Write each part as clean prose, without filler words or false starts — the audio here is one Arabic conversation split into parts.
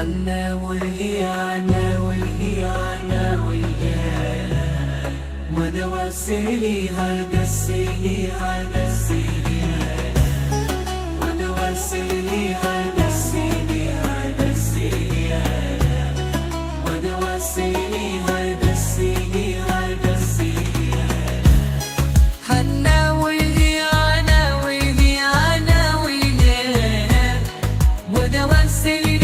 عنا والهيانا والهيانا والهيانا ودواسيلي هالقسيلي هالقسيلي ودواسيلي هالقسيلي هالقسيلي ودواسيلي هالقسيلي هالقسيلي حنا والهيانا والهيانا والهيانا ودواسيلي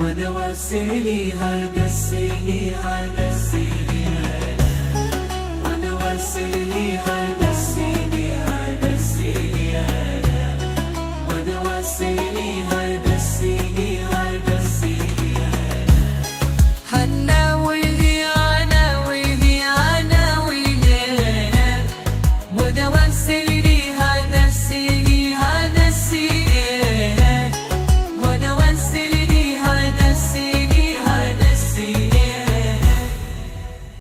ودواسيلي هالقسيلي هالقسيلي ودواسيلي هالقسيلي هالقسيلي ودواسيلي هالقسيلي هالقسيلي